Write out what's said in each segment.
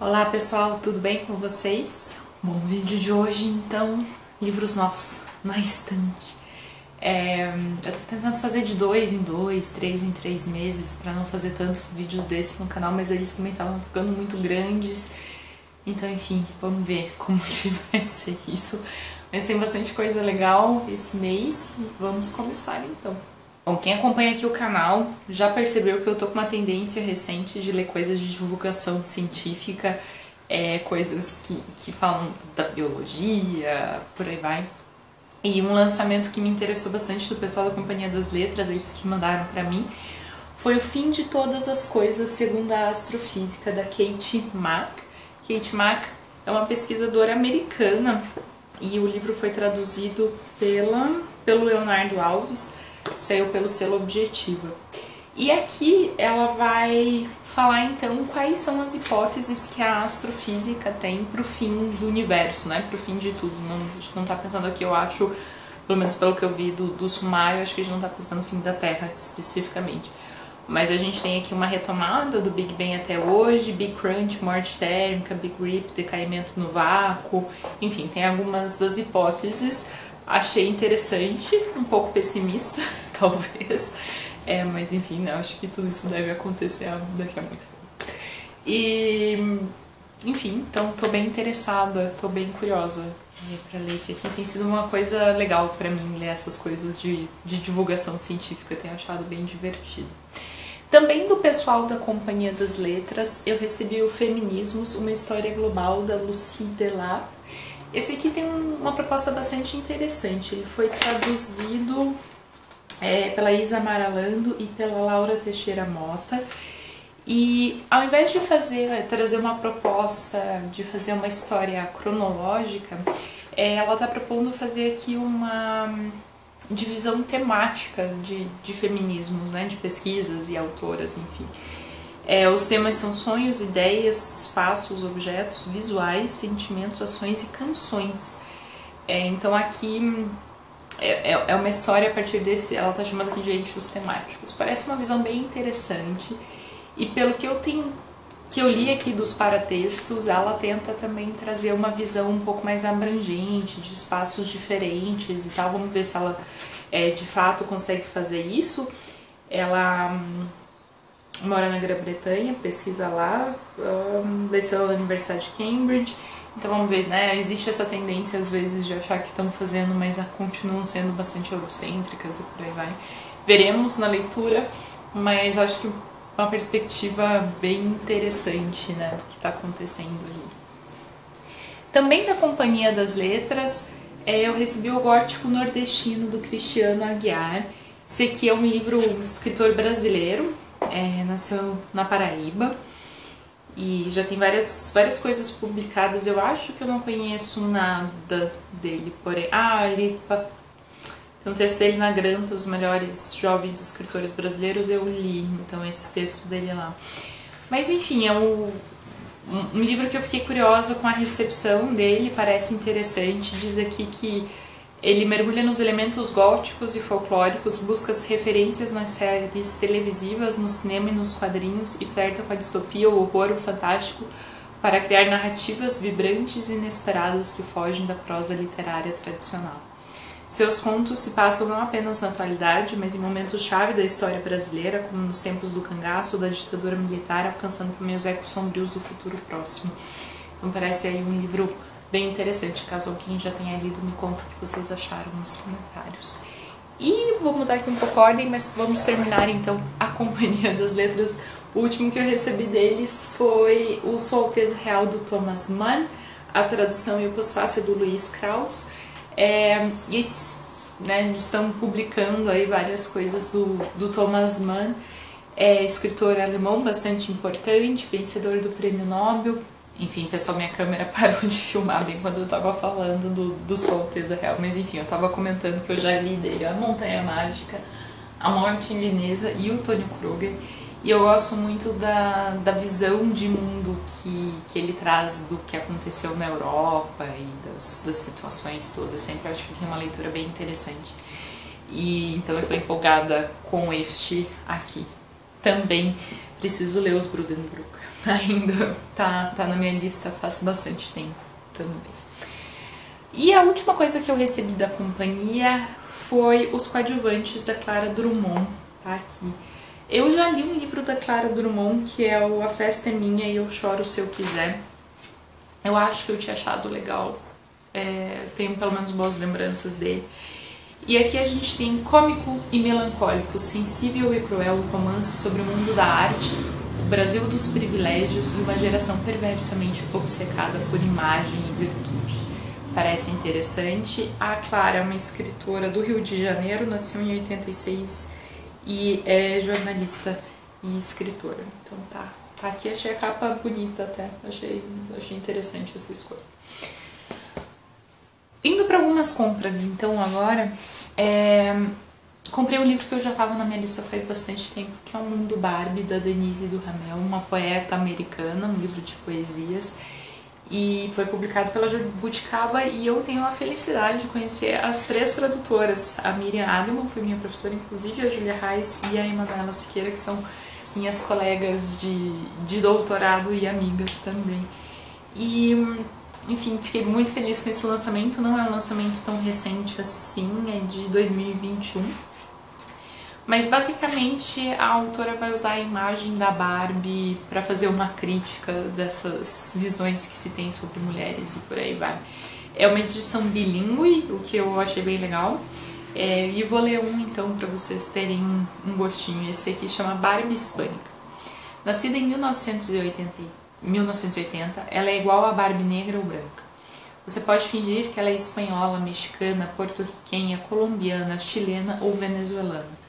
Olá pessoal, tudo bem com vocês? Bom, o vídeo de hoje então, livros novos na estante. Eu tô tentando fazer de 2 em 2, 3 em 3 meses pra não fazer tantos vídeos desses no canal, mas eles também estavam ficando muito grandes. Então enfim, vamos ver como que vai ser isso. Mas tem bastante coisa legal esse mês e vamos começar então. Bom, quem acompanha aqui o canal já percebeu que eu tô com uma tendência recente de ler coisas de divulgação científica, coisas que falam da biologia, por aí vai. E um lançamento que me interessou bastante do pessoal da Companhia das Letras, eles que mandaram pra mim, foi O Fim de Todas as Coisas Segundo a Astrofísica, da Kate Mack. Kate Mack é uma pesquisadora americana e o livro foi traduzido pelo Leonardo Alves, saiu pelo selo Objetiva. E aqui ela vai falar então quais são as hipóteses que a astrofísica tem pro fim do universo, né? Pro fim de tudo. Não, a gente não tá pensando aqui, eu acho, pelo menos pelo que eu vi do sumário, acho que a gente não tá pensando no fim da Terra especificamente. Mas a gente tem aqui uma retomada do Big Bang até hoje, Big Crunch, morte térmica, Big Rip, decaimento no vácuo, enfim, tem algumas das hipóteses. Achei interessante, um pouco pessimista, talvez, mas enfim, né, acho que tudo isso deve acontecer daqui a muito tempo. E, enfim, então tô bem interessada, tô bem curiosa pra ler esse aqui. Tem sido uma coisa legal pra mim ler essas coisas de divulgação científica, tenho achado bem divertido. Também do pessoal da Companhia das Letras, eu recebi o Feminismos, uma história global, da Lucie Delap. Esse aqui tem uma proposta bastante interessante, ele foi traduzido pela Isa Maralando e pela Laura Teixeira Mota. E ao invés de trazer uma proposta de fazer uma história cronológica, ela está propondo fazer aqui uma divisão temática de feminismos, né, de pesquisas e autoras, enfim. Os temas são sonhos, ideias, espaços, objetos, visuais, sentimentos, ações e canções. Então aqui é uma história a partir desse, ela está chamando aqui de eixos temáticos. Parece uma visão bem interessante e pelo que eu li aqui dos paratextos, ela tenta também trazer uma visão um pouco mais abrangente, de espaços diferentes e tal. Vamos ver se ela de fato consegue fazer isso. Ela mora na Grã-Bretanha, pesquisa lá, leciona na Universidade de Cambridge. Então vamos ver, né? Existe essa tendência às vezes de achar que estão fazendo, mas continuam sendo bastante eurocêntricas e por aí vai. Veremos na leitura, mas acho que uma perspectiva bem interessante, né, do que está acontecendo ali. Também da Companhia das Letras, eu recebi o Gótico Nordestino, do Cristiano Aguiar. Esse aqui é um livro escritor brasileiro, nasceu na Paraíba e já tem várias coisas publicadas. Eu acho que eu não conheço nada dele, porém... tem um texto dele na Granta, os melhores jovens escritores brasileiros, eu li, então esse texto dele lá. Mas enfim, é um livro que eu fiquei curiosa com a recepção dele, parece interessante. Diz aqui que ele mergulha nos elementos góticos e folclóricos, busca as referências nas séries televisivas, no cinema e nos quadrinhos e flerta com a distopia, o horror, o fantástico, para criar narrativas vibrantes e inesperadas que fogem da prosa literária tradicional. Seus contos se passam não apenas na atualidade, mas em momentos-chave da história brasileira, como nos tempos do cangaço ou da ditadura militar, alcançando também os ecos sombrios do futuro próximo. Então parece aí um livro bem interessante. Caso alguém já tenha lido, me conta o que vocês acharam nos comentários. E vou mudar aqui um pouco a ordem, mas vamos terminar então a Companhia das Letras. O último que eu recebi deles foi o Sua Alteza Real, do Thomas Mann, a tradução e o pós-fácil do Luiz Krauss. Eles estão publicando aí várias coisas do Thomas Mann, escritor alemão bastante importante, vencedor do Prêmio Nobel. Enfim, pessoal, minha câmera parou de filmar bem quando eu tava falando do Sua Alteza Real, mas enfim, eu tava comentando que eu já li dele A Montanha Mágica, A Morte em Veneza e o Tônio Kruger. E eu gosto muito da visão de mundo que ele traz do que aconteceu na Europa e das situações todas. Sempre acho que tem uma leitura bem interessante. E então eu estou empolgada com este aqui. Também preciso ler os Buddenbrook. ainda tá na minha lista faz bastante tempo também. E a última coisa que eu recebi da companhia foi os coadjuvantes da Clara Drummond, tá aqui. Eu já li um livro da Clara Drummond, que é o A Festa é Minha e Eu Choro Se Eu Quiser. Eu acho que eu tinha achado legal, tenho pelo menos boas lembranças dele. E aqui a gente tem cômico e melancólico, sensível e cruel romance sobre o mundo da arte, o Brasil dos privilégios e uma geração perversamente obcecada por imagem e virtude. Parece interessante. A Clara é uma escritora do Rio de Janeiro, nasceu em 86 e é jornalista e escritora. Então tá aqui, achei a capa bonita até, achei interessante essa escolha. Indo para algumas compras, então, agora, comprei um livro que eu já estava na minha lista faz bastante tempo, que é O Mundo Barbie, da Denise Duhamel, uma poeta americana, um livro de poesias, e foi publicado pela Jabuticaba, e eu tenho a felicidade de conhecer as 3 tradutoras, a Miriam Adelman, foi minha professora, inclusive, a Julia Reis e a Emanuela Siqueira, que são minhas colegas de doutorado e amigas também. E enfim, fiquei muito feliz com esse lançamento, não é um lançamento tão recente assim, é de 2021. Mas basicamente a autora vai usar a imagem da Barbie para fazer uma crítica dessas visões que se tem sobre mulheres e por aí vai. É uma edição bilíngue, o que eu achei bem legal. E vou ler um então para vocês terem um gostinho. Esse aqui chama Barbie Hispânica. Nascida em 1980, ela é igual a Barbie negra ou branca. Você pode fingir que ela é espanhola, mexicana, porto-riquenha, colombiana, chilena ou venezuelana.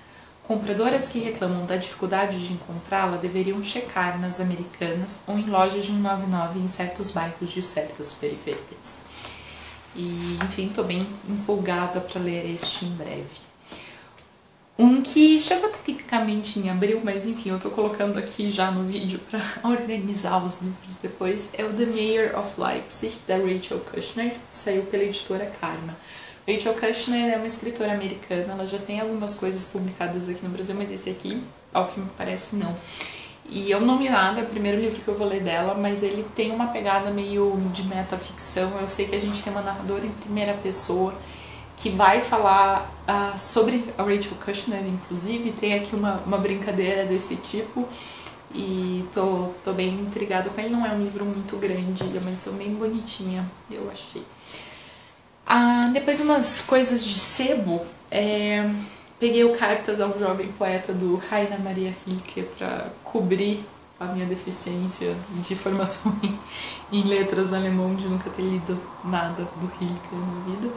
Compradoras que reclamam da dificuldade de encontrá-la deveriam checar nas Americanas ou em lojas de 199 em certos bairros de certas periferias. E, enfim, estou bem empolgada para ler este em breve. Um que chegou tecnicamente em abril, mas enfim, eu tô colocando aqui já no vídeo para organizar os livros depois, é o The Mayor of Leipzig, da Rachel Kushner, que saiu pela editora Karma. Rachel Kushner é uma escritora americana, ela já tem algumas coisas publicadas aqui no Brasil, mas esse aqui, ao que me parece, não. E eu não li nada, é o primeiro livro que eu vou ler dela, mas ele tem uma pegada meio de metaficção. Eu sei que a gente tem uma narradora em primeira pessoa que vai falar sobre a Rachel Kushner, inclusive, tem aqui uma brincadeira desse tipo, e tô bem intrigada com ele. Não é um livro muito grande, é uma edição bem bonitinha, eu achei. Depois umas coisas de sebo, peguei o Cartas ao Jovem Poeta do Rainer Maria Rilke para cobrir a minha deficiência de formação em letras alemão, de nunca ter lido nada do Rilke na minha vida.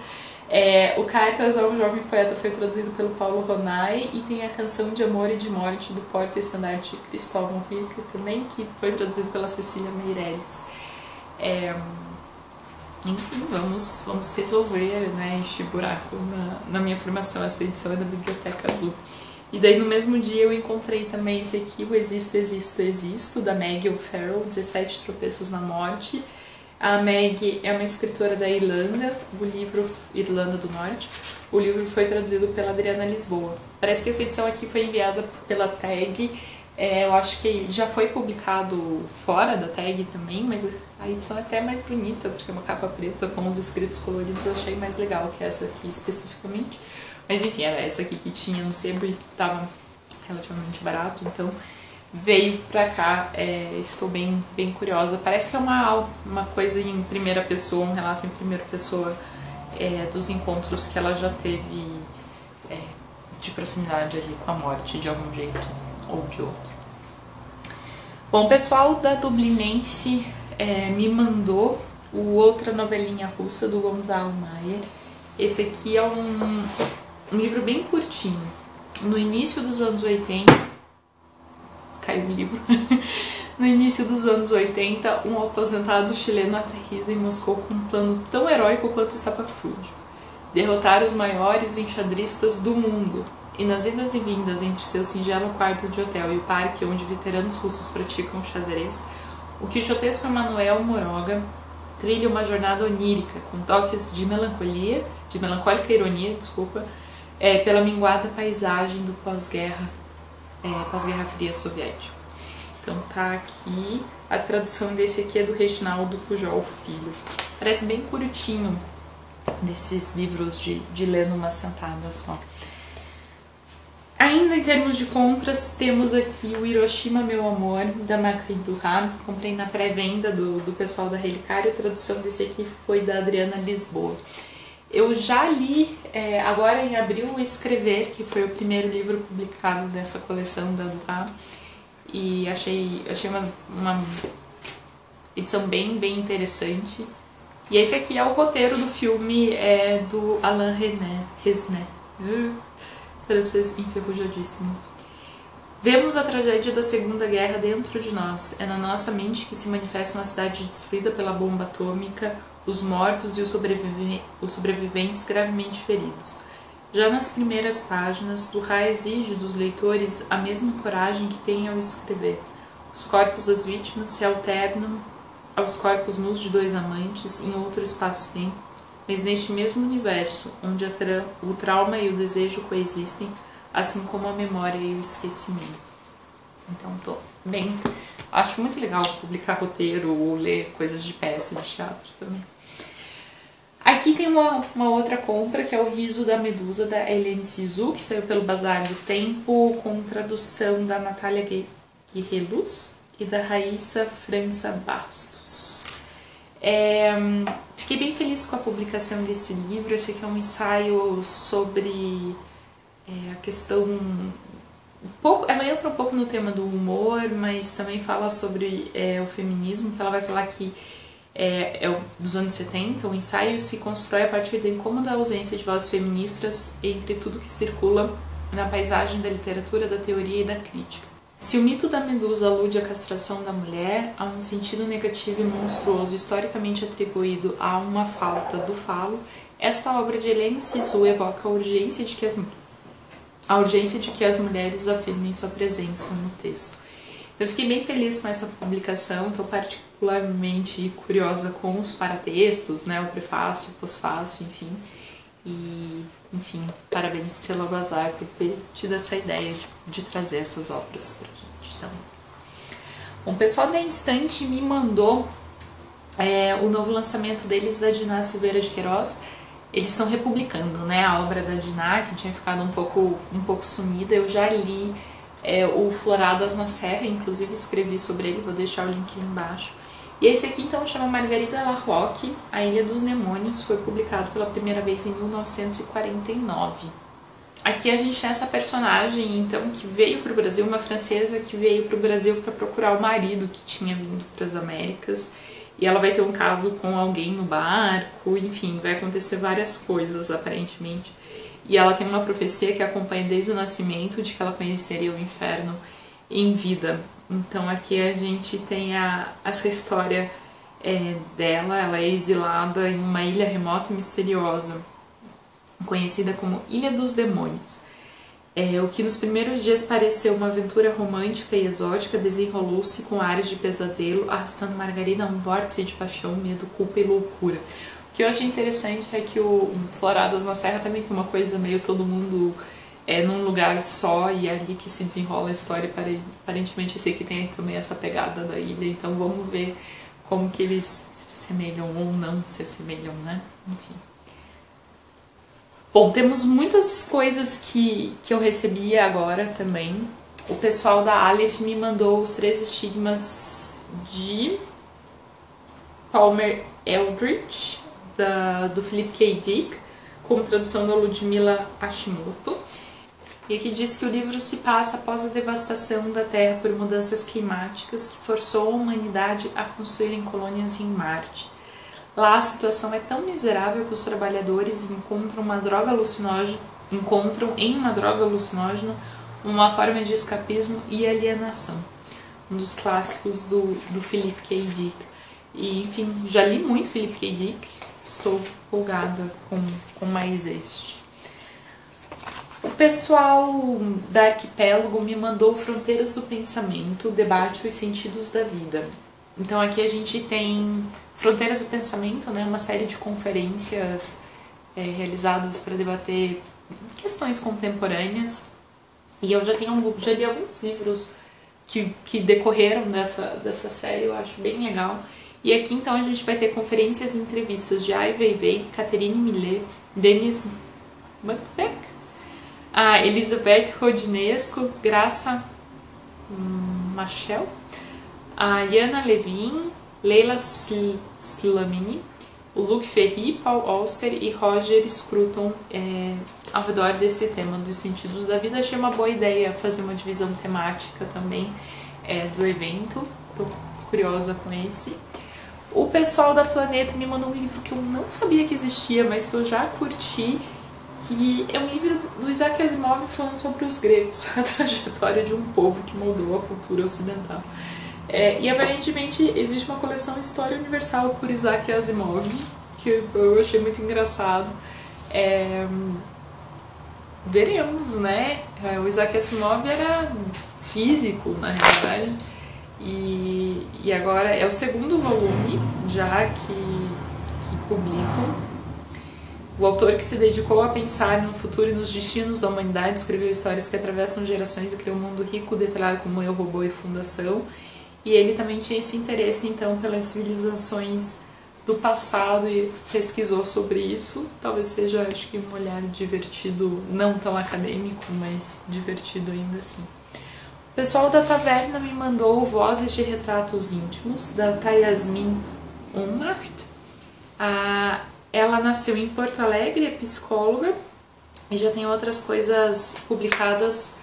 O Cartas ao Jovem Poeta foi traduzido pelo Paulo Ronay e tem a Canção de Amor e de Morte do porta-estandarte Cristóvão Rilke também, que foi traduzido pela Cecília Meirelles. Enfim, vamos resolver, né, este buraco na minha formação. Essa edição é da Biblioteca Azul. E daí no mesmo dia eu encontrei também esse aqui, o Existo, Existo, Existo, da Maggie O'Farrell, 17 Tropeços na Morte. A Maggie é uma escritora da Irlanda, Irlanda do Norte. O livro foi traduzido pela Adriana Lisboa. Parece que essa edição aqui foi enviada pela TAG. Eu acho que já foi publicado fora da TAG também, mas a edição é até mais bonita, porque é uma capa preta com os escritos coloridos. Eu achei mais legal que essa aqui especificamente. Mas enfim, era essa aqui que tinha no sebo e estava relativamente barato, então veio pra cá. Estou bem curiosa. Parece que é uma coisa em primeira pessoa, um relato em primeira pessoa dos encontros que ela já teve de proximidade ali com a morte, de algum jeito ou de outro. Bom, o pessoal da Dublinense me mandou outra novelinha russa do Gonzalo Maier. Esse aqui é um livro bem curtinho. No início dos anos 80... Caiu o livro. No início dos anos 80, um aposentado chileno aterriza em Moscou com um plano tão heróico quanto estapafúrdio: derrotar os maiores enxadristas do mundo. E nas idas e vindas entre seu singelo quarto de hotel e o parque onde veteranos russos praticam xadrez, o quixotesco Emanuel Moroga trilha uma jornada onírica, com toques de melancólica ironia, pela minguada paisagem do pós-guerra Fria soviético. Então tá aqui, A tradução desse aqui é do Reginaldo Pujol Filho. Parece bem curtinho, desses livros de ler numa sentada só. Ainda em termos de compras, temos aqui o Hiroshima Meu Amor, da Marguerite Duras. Comprei na pré-venda do pessoal da Relicário. A tradução desse aqui foi da Adriana Lisboa. Eu já li, agora em abril, o Escrever, que foi o primeiro livro publicado dessa coleção da Duras. E achei uma edição bem interessante. E esse aqui é o roteiro do filme do Alain Resnais. Francês enferrujadíssimo. Vemos a tragédia da Segunda Guerra dentro de nós. É na nossa mente que se manifesta uma cidade destruída pela bomba atômica, os mortos e os sobreviventes gravemente feridos. Já nas primeiras páginas, Duras exige dos leitores a mesma coragem que tem ao escrever. Os corpos das vítimas se alternam aos corpos nus de dois amantes em outro espaço-tempo, mas neste mesmo universo, onde o trauma e o desejo coexistem, assim como a memória e o esquecimento. Então, acho muito legal publicar roteiro ou ler coisas de peça de teatro também. Aqui tem uma outra compra, que é o Riso da Medusa, da Hélène Cixous, que saiu pelo Bazar do Tempo, com tradução da Natália Guerreluz e da Raíssa França Bastos. Fiquei bem feliz com a publicação desse livro. Esse aqui é um ensaio sobre a questão... ela entra um pouco no tema do humor, mas também fala sobre o feminismo, que ela vai falar que dos anos 70, o ensaio se constrói a partir do incômodo da ausência de vozes feministas entre tudo que circula na paisagem da literatura, da teoria e da crítica. Se o mito da Medusa alude à castração da mulher, a um sentido negativo e monstruoso historicamente atribuído a uma falta do falo, esta obra de Hélène Cixous evoca a urgência de que as mulheres afirmem sua presença no texto. Eu fiquei bem feliz com essa publicação, estou particularmente curiosa com os paratextos, né, o prefácio, o pós-fácio, enfim. E, enfim, parabéns pela Bazar por ter tido essa ideia de trazer essas obras pra gente também. Bom, o pessoal da Instante me mandou o novo lançamento deles, da Diná Silveira de Queiroz. Eles estão republicando, né, a obra da Diná, que tinha ficado um pouco sumida. Eu já li o Floradas na Serra, inclusive escrevi sobre ele, vou deixar o link ali embaixo. E esse aqui então chama Margarida Larroque, A Ilha dos Demônios, foi publicado pela primeira vez em 1949. Aqui a gente tem essa personagem então que veio para o Brasil, uma francesa que veio para o Brasil para procurar o marido que tinha vindo para as Américas, e ela vai ter um caso com alguém no barco, enfim, vai acontecer várias coisas aparentemente. E ela tem uma profecia que acompanha desde o nascimento, de que ela conheceria o inferno em vida. Então aqui a gente tem essa história dela. Ela é exilada em uma ilha remota e misteriosa, conhecida como Ilha dos Demônios. O que nos primeiros dias pareceu uma aventura romântica e exótica desenrolou-se com ares de pesadelo, arrastando Margarida a um vórtice de paixão, medo, culpa e loucura. O que eu achei interessante é que o Floradas na Serra também tem uma coisa meio todo mundo num lugar só, e é ali que se desenrola a história. Aparentemente esse aqui tem também essa pegada da ilha, então vamos ver como que eles se assemelham ou não se assemelham, né? Enfim. Bom, temos muitas coisas que eu recebi agora também. O pessoal da Aleph me mandou Os Três Estigmas de Palmer Eldritch, do Philip K. Dick, com tradução da Ludmila Hashimoto. E aqui diz que o livro se passa após a devastação da Terra por mudanças climáticas que forçou a humanidade a construírem colônias em Marte. Lá a situação é tão miserável que os trabalhadores encontram em uma droga alucinógena uma forma de escapismo e alienação. Um dos clássicos do Philip K. Dick. E, enfim, já li muito Philip K. Dick, estou empolgada com mais este. O pessoal da Arquipélago me mandou Fronteiras do Pensamento, Debate os Sentidos da Vida. Então aqui a gente tem Fronteiras do Pensamento, né, uma série de conferências realizadas para debater questões contemporâneas. E eu já li alguns livros que decorreram dessa série, eu acho bem legal. E aqui então a gente vai ter conferências e entrevistas de Ai Weiwei, Catherine Millet, Denis Mukwege, a Elizabeth Rodinesco, Graça Machel, a Yana Levin, Leila Slamini, o Luc Ferry, Paul Auster e Roger Scruton ao redor desse tema dos sentidos da vida. Achei uma boa ideia fazer uma divisão temática também do evento, tô curiosa com esse. O pessoal da Planeta me mandou um livro que eu não sabia que existia, mas que eu já curti, que é um livro do Isaac Asimov falando sobre os gregos, a trajetória de um povo que moldou a cultura ocidental. E aparentemente existe uma coleção História Universal por Isaac Asimov, que eu achei muito engraçado. Veremos, né? O Isaac Asimov era físico, na realidade, e agora é o segundo volume já que publicam. O autor, que se dedicou a pensar no futuro e nos destinos da humanidade, escreveu histórias que atravessam gerações e criou um mundo rico, detalhado como Eu, Robô e Fundação. E ele também tinha esse interesse, então, pelas civilizações do passado e pesquisou sobre isso. Talvez seja, acho que, um olhar divertido, não tão acadêmico, mas divertido ainda assim. O pessoal da Taverna me mandou Vozes de Retratos Íntimos, da Tayasmin Unmacht. Ela nasceu em Porto Alegre, é psicóloga e já tem outras coisas publicadas.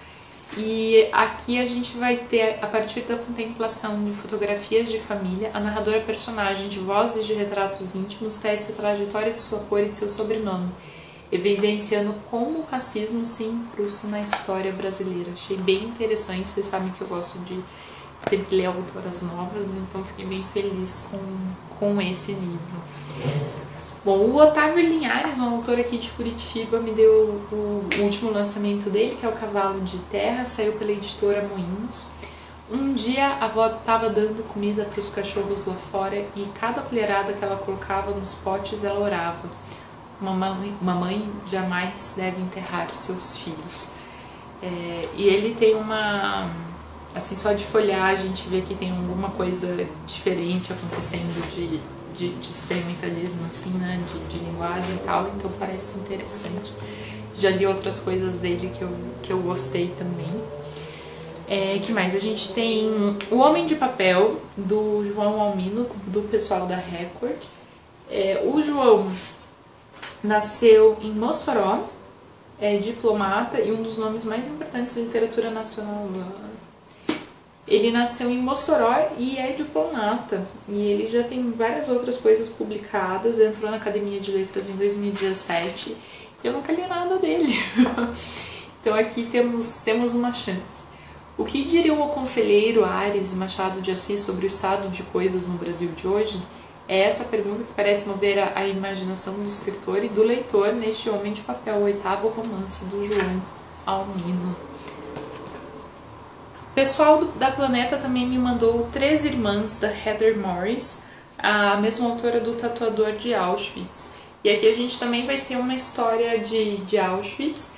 E aqui a gente vai ter, a partir da contemplação de fotografias de família, a narradora personagem de Vozes de Retratos Íntimos tece a trajetória de sua cor e de seu sobrenome, evidenciando como o racismo se incrusta na história brasileira. Achei bem interessante, vocês sabem que eu gosto de sempre ler autoras novas, então fiquei bem feliz com esse livro. Bom, o Otávio Linhares, um autor aqui de Curitiba, me deu o último lançamento dele, que é o Cavalo de Terra, saiu pela editora Moinhos. Um dia a avó estava dando comida para os cachorros lá fora e cada colherada que ela colocava nos potes ela orava. Mamãe jamais deve enterrar seus filhos. E ele tem uma... Assim, só de folhear a gente vê que tem alguma coisa diferente acontecendo de experimentalismo, assim, né, de linguagem e tal, então parece interessante. Já li outras coisas dele que eu gostei também. Que mais? A gente tem O Homem de Papel, do João Almino, do pessoal da Record. O João nasceu em Mossoró, é diplomata e um dos nomes mais importantes da literatura nacional. Ele nasceu em Mossoró e é diplomata, e ele já tem várias outras coisas publicadas, entrou na Academia de Letras em 2017, e eu nunca li nada dele. Então aqui temos uma chance. O que diriam o conselheiro Ares e Machado de Assis sobre o estado de coisas no Brasil de hoje? É essa pergunta que parece mover a imaginação do escritor e do leitor neste Homem de Papel, o 8º romance do João Almino. O pessoal da Planeta também me mandou Três Irmãs, da Heather Morris, a mesma autora do Tatuador de Auschwitz. E aqui a gente também vai ter uma história de Auschwitz.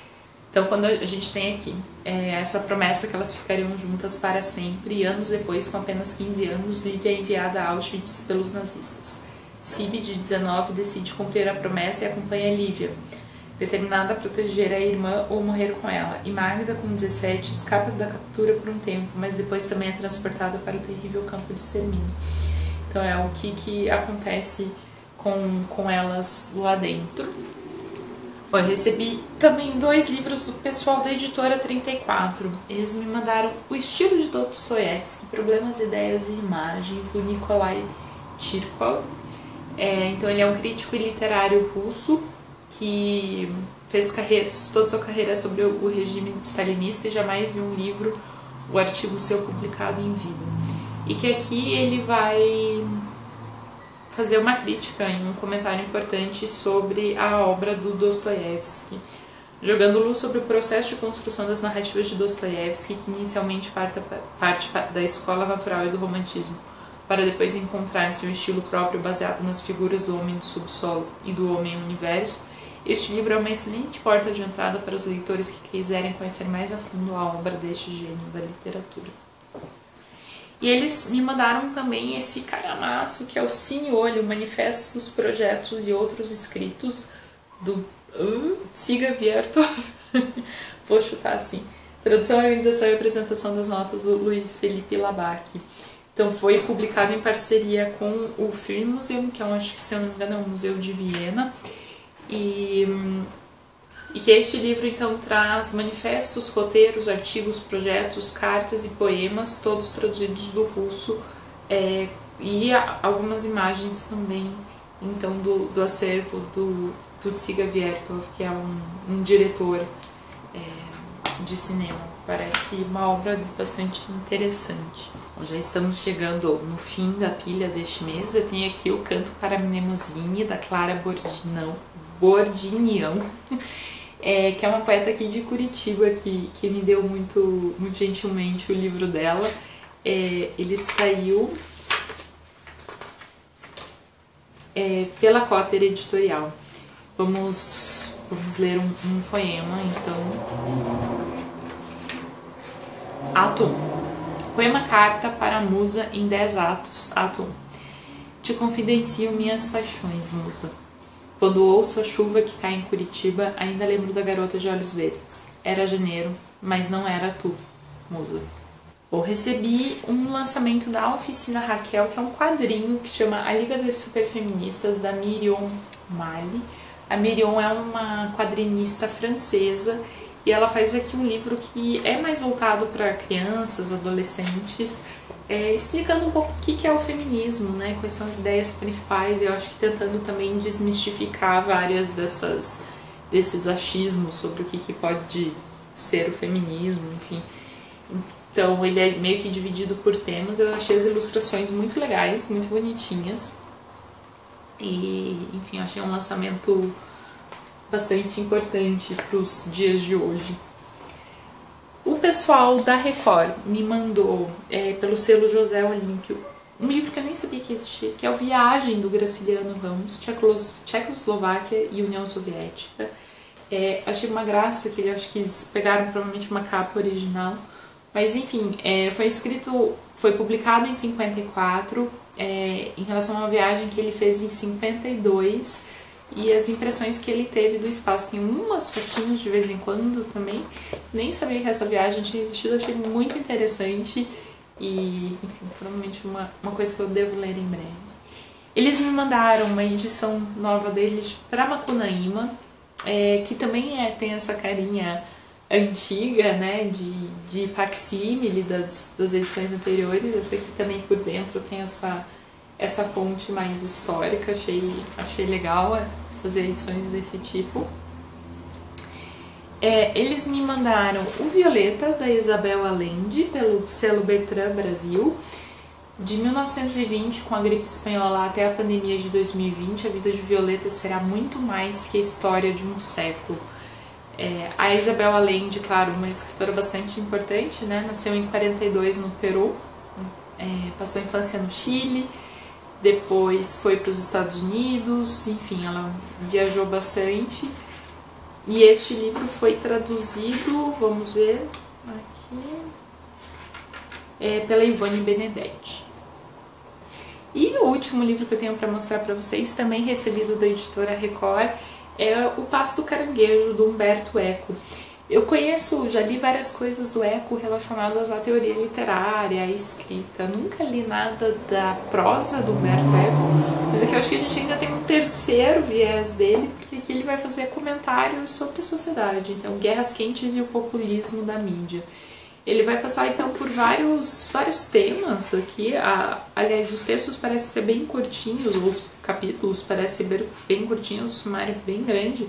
Então, quando a gente tem aqui essa promessa que elas ficariam juntas para sempre, e anos depois, com apenas 15 anos, Lívia é enviada a Auschwitz pelos nazistas. Sibyl, de 19, decide cumprir a promessa e acompanha Lívia, determinada a proteger a irmã ou morrer com ela. E Magda, com 17, escapa da captura por um tempo, mas depois também é transportada para o terrível campo de extermínio. Então é o que acontece com elas lá dentro. Bom, eu recebi também 2 livros do pessoal da editora 34. Eles me mandaram O Estilo de Dostoiévski, Problemas, Ideias e Imagens, do Nikolai Tirkov. Então ele é um crítico literário russo que fez toda a sua carreira sobre o regime stalinista e jamais viu um livro, o artigo seu publicado em vida. E que aqui ele vai fazer uma crítica em um comentário importante sobre a obra do Dostoiévski, jogando luz sobre o processo de construção das narrativas de Dostoiévski, que inicialmente parte da escola natural e do romantismo, para depois encontrar seu estilo próprio baseado nas figuras do homem do subsolo e do homem universo. Este livro é uma excelente porta de entrada para os leitores que quiserem conhecer mais a fundo a obra deste gênio da literatura. E eles me mandaram também esse calhamaço, que é o Cine Olho, Manifestos, Projetos e Outros Escritos, do Tsiga Viertov. Vou chutar assim. Tradução, organização e apresentação das notas do Luiz Felipe Labac. Então foi publicado em parceria com o Filmmuseum, que é acho que, se eu não me engano, é um museu de Viena. E que este livro então traz manifestos, roteiros, artigos, projetos, cartas e poemas, todos traduzidos do russo, e algumas imagens também então do acervo do Tsiga Viertov, que é um diretor de cinema. Parece uma obra bastante interessante. Bom, já estamos chegando no fim da pilha deste mês. Eu tenho aqui o Canto para Mnemosyne, da Clara Bordinian, que é uma poeta aqui de Curitiba, que me deu muito gentilmente o livro dela. Ele saiu pela Cotter Editorial. Vamos ler um poema, então. Ato 1. Poema Carta para a Musa em 10 atos. Ato 1. Te confidencio minhas paixões, musa. Quando ouço a chuva que cai em Curitiba, ainda lembro da garota de olhos verdes. Era janeiro, mas não era tu, musa. Bom, recebi um lançamento da Oficina Raquel, que é um quadrinho que chama A Liga das Superfeministas, da Miriam Mali. A Miriam é uma quadrinista francesa e ela faz aqui um livro que é mais voltado para crianças, adolescentes, explicando um pouco o que é o feminismo, né? Quais são as ideias principais. Eu acho que tentando também desmistificar várias desses achismos sobre o que pode ser o feminismo, enfim. Então ele é meio que dividido por temas. Eu achei as ilustrações muito legais, muito bonitinhas. E, enfim, eu achei um lançamento bastante importante para os dias de hoje. O pessoal da Record me mandou, pelo selo José Olímpio, um livro que eu nem sabia que existia, que é o Viagem, do Graciliano Ramos, Tchecoslováquia e União Soviética. Achei uma graça que acho que eles pegaram provavelmente uma capa original, mas enfim, foi publicado em 54, em relação a uma viagem que ele fez em 52, e as impressões que ele teve do espaço. Tem umas fotinhos de vez em quando também. Nem sabia que essa viagem tinha existido, achei muito interessante e, enfim, provavelmente uma coisa que eu devo ler em breve. Eles me mandaram uma edição nova deles para Macunaíma, que também tem essa carinha antiga, né, de facsímile das edições anteriores. Essa aqui também por dentro tem essa fonte mais histórica, achei legal fazer edições desse tipo. Eles me mandaram o Violeta, da Isabel Allende, pelo selo Bertrand Brasil, de 1920, com a gripe espanhola até a pandemia de 2020, a vida de Violeta será muito mais que a história de um século. A Isabel Allende, claro, uma escritora bastante importante, né? Nasceu em 42 no Peru, passou a infância no Chile, depois foi para os Estados Unidos, enfim, ela viajou bastante. E este livro foi traduzido, vamos ver aqui, pela Ivone Benedetti. E o último livro que eu tenho para mostrar para vocês, também recebido da editora Record, é O Passo do Caranguejo, do Humberto Eco. Eu já li várias coisas do Eco relacionadas à teoria literária, à escrita. Nunca li nada da prosa do Humberto Eco, mas aqui eu acho que a gente ainda tem um terceiro viés dele, porque aqui ele vai fazer comentários sobre a sociedade, então Guerras Quentes e o Populismo da Mídia. Ele vai passar então por vários temas aqui. Aliás, os textos parecem ser bem curtinhos, ou os capítulos parecem ser bem curtinhos, o sumário bem grande,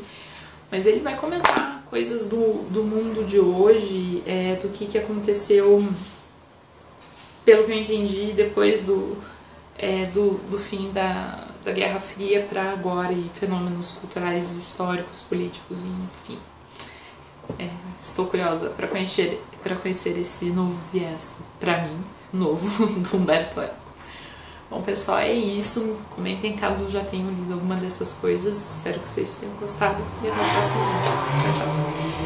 mas ele vai comentar coisas do mundo de hoje, do que aconteceu, pelo que eu entendi, depois do fim da Guerra Fria para agora, e fenômenos culturais, históricos, políticos, enfim. Estou curiosa para conhecer esse novo viés, para mim, novo, do Humberto Eco. Bom, pessoal, é isso. Comentem caso já tenham lido alguma dessas coisas. Espero que vocês tenham gostado e até o próximo vídeo. Tchau, tchau.